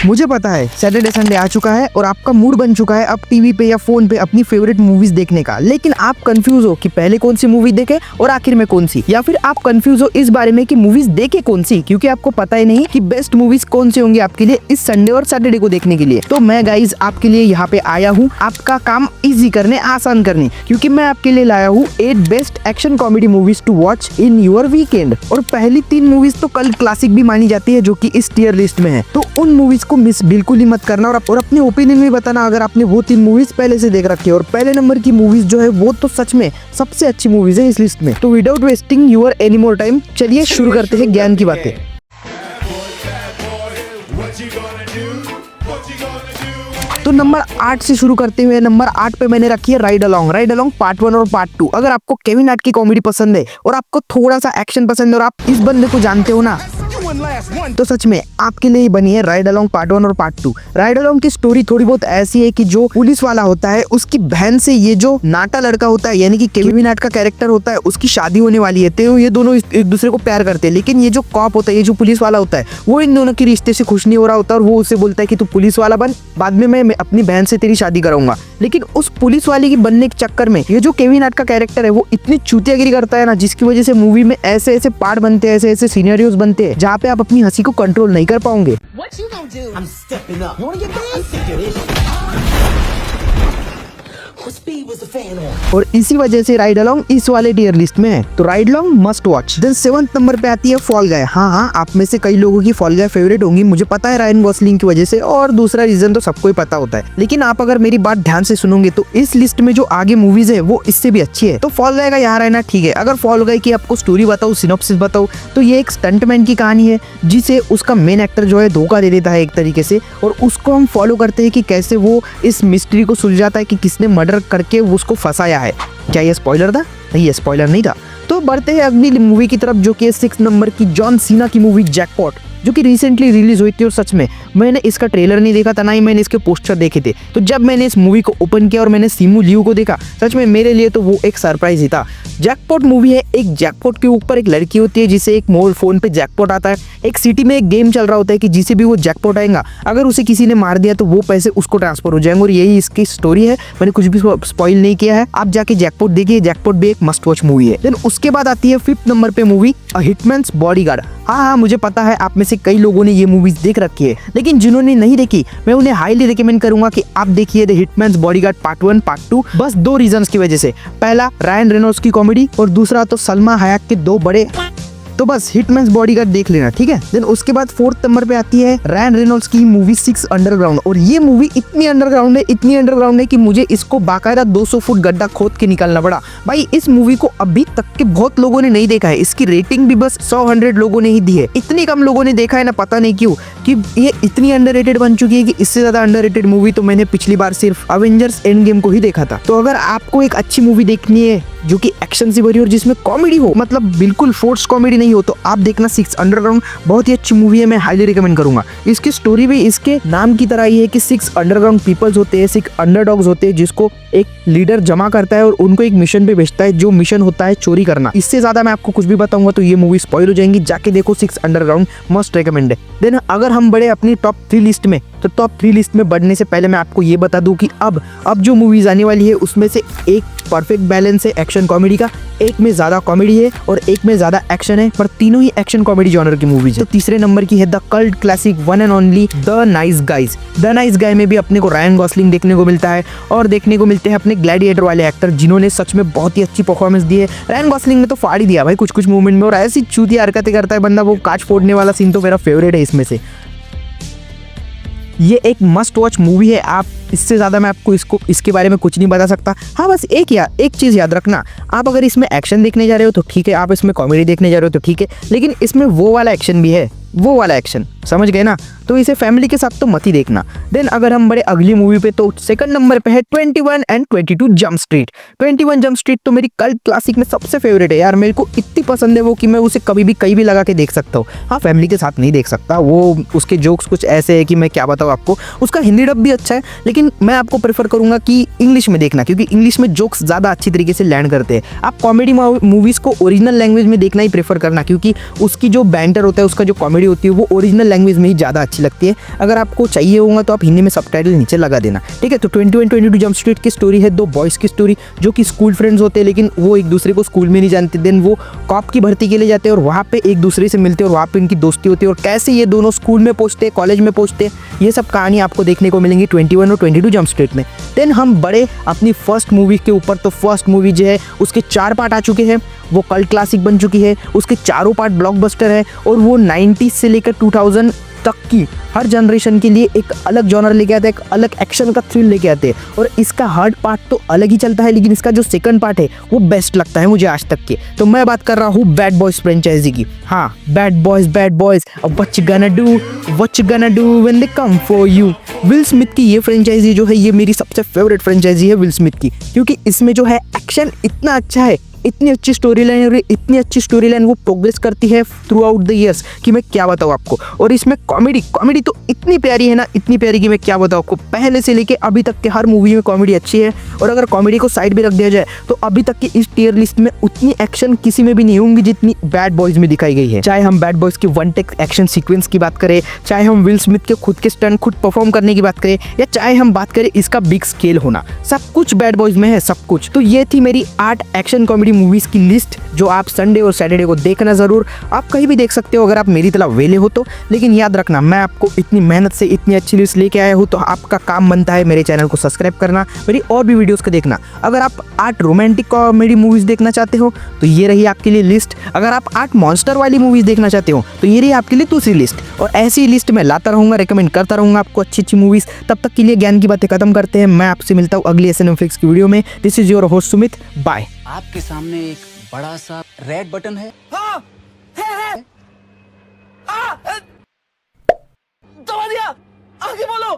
मुझे पता है सैटरडे संडे आ चुका है और आपका मूड बन चुका है अब टीवी पे या फोन पे अपनी फेवरेट मूवीज देखने का, लेकिन आप कंफ्यूज हो कि पहले कौन सी मूवी देखे और आखिर में कौन सी, या फिर आप कंफ्यूज हो इस बारे में कि मूवीज देखे कौन सी, क्योंकि आपको पता ही नहीं कि बेस्ट मूवीज कौन सी होंगी आपके लिए इस संडे और सैटरडे को देखने के लिए। तो मैं गाइज आपके लिए यहाँ पे आया हूँ आपका काम इजी करने, आसान करने, क्योंकि मैं आपके लिए लाया हूँ 8 best action comedy movies to watch in your weekend. और पहली 3 मूवीज तो कल्ट क्लासिक भी मानी जाती है जो कि इस टियर लिस्ट में है, तो उन मूवीज को मिस बिल्कुल ही मत करना और अपने ओपिनियन में बताना अगर आपने वो 3 मूवीज पहले से देख रखी है। और पहले नंबर की मूवीज जो है वो तो सच में सबसे अच्छी मूवीज है इस लिस्ट में। तो without wasting your any more time चलिए शुरू करते हैं ज्ञान की बातें। तो नंबर 8 से शुरू करते हुए नंबर 8 पे मैंने रखी है राइड अलोंग पार्ट 1 और पार्ट 2। अगर आपको केविन हार्ट की कॉमेडी पसंद है और आपको थोड़ा सा एक्शन पसंद है और आप इस बंदे को जानते हो ना, तो सच में आपके लिए बनी है राइड अलोंग पार्ट 1 और पार्ट 2। राइड अलोंग की स्टोरी थोड़ी बहुत ऐसी है कि जो पुलिस वाला होता है उसकी बहन से ये जो नाटा लड़का होता है यानी कि केविन हार्ट का कैरेक्टर होता है उसकी शादी होने वाली है। तो ये दोनों एक दूसरे को प्यार करते हैं, लेकिन ये जो कॉप होता है, ये जो पुलिस वाला होता है, वो इन दोनों के रिश्ते से खुश नहीं हो रहा होता और वो उसे बोलता है कि तू पुलिस वाला बन, बाद में मैं अपनी बहन से तेरी शादी कराऊंगा। लेकिन उस पुलिस वाले की बनने के चक्कर में ये जो केविन हार्ट का कैरेक्टर है वो इतनी चूतियागिरी करता है ना, जिसकी वजह से मूवी में ऐसे ऐसे पार्ट बनते हैं, ऐसे ऐसे सिनेरियोज बनते हैं जहाँ पे आप अपनी हंसी को कंट्रोल नहीं कर पाओगे। What you gonna do? I'm stepping up. You wanna get big? I'm sick of this. What speed was the fan on? और इसी वजह से राइड अलोंग इस वाले टियर लिस्ट में है, तो Ride Along must watch. Then 7th number पे आती है फॉल गाय। हाँ, आप में से कई लोगों की फॉल गाय फेवरेट होंगी, मुझे पता है रायन गॉसलिंग की वजह से, और दूसरा रीजन तो सबको ही पता होता है। लेकिन आप अगर मेरी बात ध्यान से सुनोगे तो इस लिस्ट में जो आगे मूवीज है वो इससे भी अच्छी है। तो फॉल गाय का यहाँ रहना ठीक है। अगर फॉल गाय की आपको स्टोरी बताऊँ, सिनॉप्सिस बताऊँ, तो ये एक स्टंटमैन की कहानी है जिसे उसका मेन एक्टर जो है धोखा दे देता है एक तरीके से, और उसको हम फॉलो करते हैं कि कैसे वो इस मिस्ट्री को सुलझाता है कि किसने मर्डर करके उसको फंसाया है। क्या ये स्पॉइलर था? नहीं, ये स्पॉइलर नहीं था। तो बढ़ते हैं अगली मूवी की तरफ जो कि 6 नंबर की जॉन सीना की मूवी जैकपॉट, जो कि रिसेंटली रिलीज हुई थी। और सच में मैंने इसका ट्रेलर नहीं देखा था, ना ही मैंने इसके पोस्टर देखे थे। तो जब मैंने इस मूवी को ओपन किया और मैंने सिमू लियू को देखा, सच में मेरे लिए तो वो एक सरप्राइज ही था। जैकपॉट मूवी है, एक जैकपॉट के ऊपर एक लड़की होती है जिसे एक मोबाइल फोन पे जैकपॉट आता है। एक सिटी में एक गेम चल रहा होता है कि जिसे भी वो जैकपॉट आएगा, अगर उसे किसी ने मार दिया तो वो पैसे उसको ट्रांसफर हो जाएंगे, और यही इसकी स्टोरी है। मैंने कुछ भी स्पॉइल नहीं किया है, आप जाके जैकपॉट देखिए। जैकपॉट भी एक मस्ट वॉच मूवी है। देन उसके बाद आती है 5th नंबर पे मूवी अ हिटमैन्स बॉडीगार्ड। हाँ, मुझे पता है आप में से कई लोगों ने ये मूवीज देख रखी है, लेकिन जिन्होंने नहीं देखी मैं उन्हें हाईली रिकमेंड करूंगा कि आप देखिए the Hitman's bodyguard part 1 part 2। बस 2 रीजंस की वजह से, पहला रायन रेनॉल्ड्स की कॉमेडी और दूसरा तो सलमा हयाक के 2 बड़े। तो बस हिटमैन्स बॉडीगार्ड देख लेना, ठीक है। देन उसके बाद 4th नंबर पे आती है रायन रेनॉल्ड्स की मूवी 6 अंडरग्राउंड। और ये मूवी इतनी अंडरग्राउंड है कि मुझे इसको बाकायदा 200 फुट गड्ढा खोद के निकालना पड़ा। भाई इस मूवी को अभी तक के बहुत लोगों ने नहीं देखा है, इसकी रेटिंग भी बस 100 लोगों ने ही दी है। इतनी कम लोगों ने देखा है ना, पता नहीं क्यों, कि ये इतनी अंडररेटेड बन चुकी है कि इससे ज्यादा अंडररेटेड मूवी तो मैंने पिछली बार सिर्फ अवेंजर्स एंड गेम को ही देखा था। तो अगर आपको एक अच्छी मूवी देखनी है जो कि एक्शन से भरी और जिसमें कॉमेडी हो, मतलब बिल्कुल फोर्स कॉमेडी नहीं हो, तो आप देखना 6 अंडरग्राउंड। बहुत ही अच्छी मूवी है, मैं हाईली रिकमेंड करूंगा। इसकी स्टोरी भी इसके नाम की तरह ही है कि 6 अंडरग्राउंड पीपल्स होते हैं, 6 अंडरडॉग्स होते हैं जिसको एक लीडर जमा करता है और उनको एक मिशन पे भेजता है, जो मिशन होता है चोरी करना। इससे ज्यादा मैं आपको कुछ भी बताऊंगा तो ये मूवी स्पॉइल हो जाएंगी, जाके देखो 6 अंडरग्राउंड, मस्ट रिकमेंड है। देन अगर हम बढ़े अपनी टॉप 3 लिस्ट में, तो टॉप 3 लिस्ट में बढ़ने से पहले मैं आपको ये बता दूं कि अब जो मूवीज आने वाली है उसमें से एक परफेक्ट बैलेंस है एक्शन कॉमेडी का, एक में ज्यादा कॉमेडी है और एक में ज्यादा एक्शन है, पर तीनों ही एक्शन कॉमेडी जॉनर की मूवीज है। तो तीसरे नंबर की है the cult classic one and only the nice guys. The nice guy में भी अपने को रायन गॉसलिंग देखने को मिलता है और देखने को मिलते हैं अपने ग्लैडिएटर वाले एक्टर, जिन्होंने सच में बहुत ही अच्छी परफॉर्मेंस दी है। रायन गॉसलिंग ने तो फाड़ ही दिया भाई कुछ मूवमेंट में, और ऐसी चूतिया हरकतें करता है बंदा, वो कांच फोड़ने वाला सीन तो मेरा फेवरेट है इसमें से। ये एक मस्ट वॉच मूवी है, आप इससे ज़्यादा मैं आपको इसके बारे में कुछ नहीं बता सकता। हाँ, बस एक चीज़ याद रखना, आप अगर इसमें एक्शन देखने जा रहे हो तो ठीक है, आप इसमें कॉमेडी देखने जा रहे हो तो ठीक है, लेकिन इसमें वो वाला एक्शन भी है, वो वाला एक्शन, समझ गए ना। तो इसे फैमिली के साथ तो मत ही देखना। देन अगर हम बड़े अगली मूवी पे, तो 2nd नंबर पे है 21 and 22 jump street. 21 jump street तो मेरी कल्ट क्लासिक में सबसे फेवरेट है यार, मेरे को इतनी पसंद है वो कि मैं उसे कभी भी कहीं भी लगा के देख सकता हूँ। हाँ, फैमिली के साथ नहीं देख सकता, वो उसके जोक्स कुछ ऐसे है कि मैं क्या बताऊँ आपको। उसका हिंदी डब भी अच्छा है, लेकिन मैं आपको प्रेफर करूंगा कि इंग्लिश में देखना, क्योंकि इंग्लिश में जोक्स ज़्यादा अच्छी तरीके से लैंड करते हैं। आप कॉमेडी मूवीज़ को ओरिजिनल लैंग्वेज में देखना ही प्रेफर करना, क्योंकि उसकी जो बैंटर होता है, उसका जो कॉमेडी होती है वो ओरिजिनल लैंग्वेज में ही ज़्यादा अच्छी लगती है। अगर आपको चाहिए होगा तो आप हिंदी में सबटाइटल नीचे लगा देना, ठीक है। तो 21 22 जंप स्ट्रीट की स्टोरी है, दो बॉयज़ की स्टोरी जो कि स्कूल फ्रेंड्स होते हैं, लेकिन वो एक दूसरे को स्कूल में नहीं जानते। देन वो कॉप की भर्ती के लिए जाते हैं और वहाँ पे एक दूसरे से मिलते हैं और वहाँ पे इनकी दोस्ती होती है, और कैसे ये दोनों स्कूल में पहुँचते हैं, कॉलेज में पहुँचते हैं, ये सब कहानी आपको देखने को मिलेंगी 21 और 22 जंप स्ट्रीट में। देन हम बड़े अपनी फर्स्ट मूवी के ऊपर, तो फर्स्ट मूवी जो है उसके 4 पार्ट आ चुके हैं, वो कल्ट क्लासिक बन चुकी है, उसके चारों पार्ट ब्लॉकबस्टर है, और वो 90s से लेकर 2000 तक की हर जनरेशन के लिए एक अलग जॉनर लेके आते हैं, एक अलग एक्शन का थ्रिल लेके आते हैं। और इसका हर्ड पार्ट तो अलग ही चलता है, लेकिन इसका जो सेकंड पार्ट है वो बेस्ट लगता है मुझे आज तक के। तो मैं बात कर रहा हूँ बैड बॉयज फ्रेंचाइजी की। हाँ, बैड बॉयज व्हाट यू गonna do when they come for you. Will Smith की ये फ्रेंचाइजी जो है, ये मेरी सबसे फेवरेट फ्रेंचाइजी है विल स्मिथ की, क्योंकि इसमें जो है एक्शन इतना अच्छा है, इतनी अच्छी स्टोरी लाइन, और इतनी अच्छी स्टोरी लाइन वो प्रोग्रेस करती है थ्रू आउट द ईयर्स कि मैं क्या बताऊँ आपको। और इसमें कॉमेडी तो इतनी प्यारी है ना, इतनी प्यारी कि मैं क्या बताऊँ आपको। पहले से लेके अभी तक के हर मूवी में कॉमेडी अच्छी है, और अगर कॉमेडी को साइड भी रख दिया जाए तो अभी तक की इस टीयर लिस्ट में उतनी एक्शन किसी में भी नहीं होंगी जितनी बैड बॉयज में दिखाई गई है। चाहे हम बैड बॉयज की वन टेक एक्शन सीक्वेंस की बात करें, चाहे हम विल स्मिथ के खुद के स्टंट खुद परफॉर्म करने की बात करें, या चाहे हम बात करें इसका बिग स्केल होना, सब कुछ बैड बॉयज में है, सब कुछ। तो ये थी मेरी 8 एक्शन कॉमेडी मूवीज की लिस्ट, जो आप संडे और सैटरडे को देखना जरूर। आप कहीं भी देख सकते हो अगर आप मेरी तरह वेले हो तो, लेकिन याद रखना मैं आपको इतनी मेहनत से इतनी अच्छी लिस्ट लेके आया हूँ, तो आपका काम बनता है मेरे चैनल को सब्सक्राइब करना, मेरी और भी वीडियोस को देखना। अगर आप 8 रोमांटिक कॉमेडी मूवीज देखना चाहते हो तो ये रही आपके लिए लिस्ट। अगर आप 8 मॉन्स्टर वाली मूवीज देखना चाहते हो तो ये रही आपके लिए दूसरी लिस्ट। और ऐसी लिस्ट मैं लाता रहूंगा, रिकमेंड करता रहूंगा आपको अच्छी मूवीज। तब तक के लिए ज्ञान की बातें खत्म करते हैं। मैं आपसे मिलता हूँ अगली SNM Flix की वीडियो में। This is your host Sumit, bye. आपके सामने एक बड़ा सा रेड बटन है। हाँ, है। दबा दिया, आगे बोलो।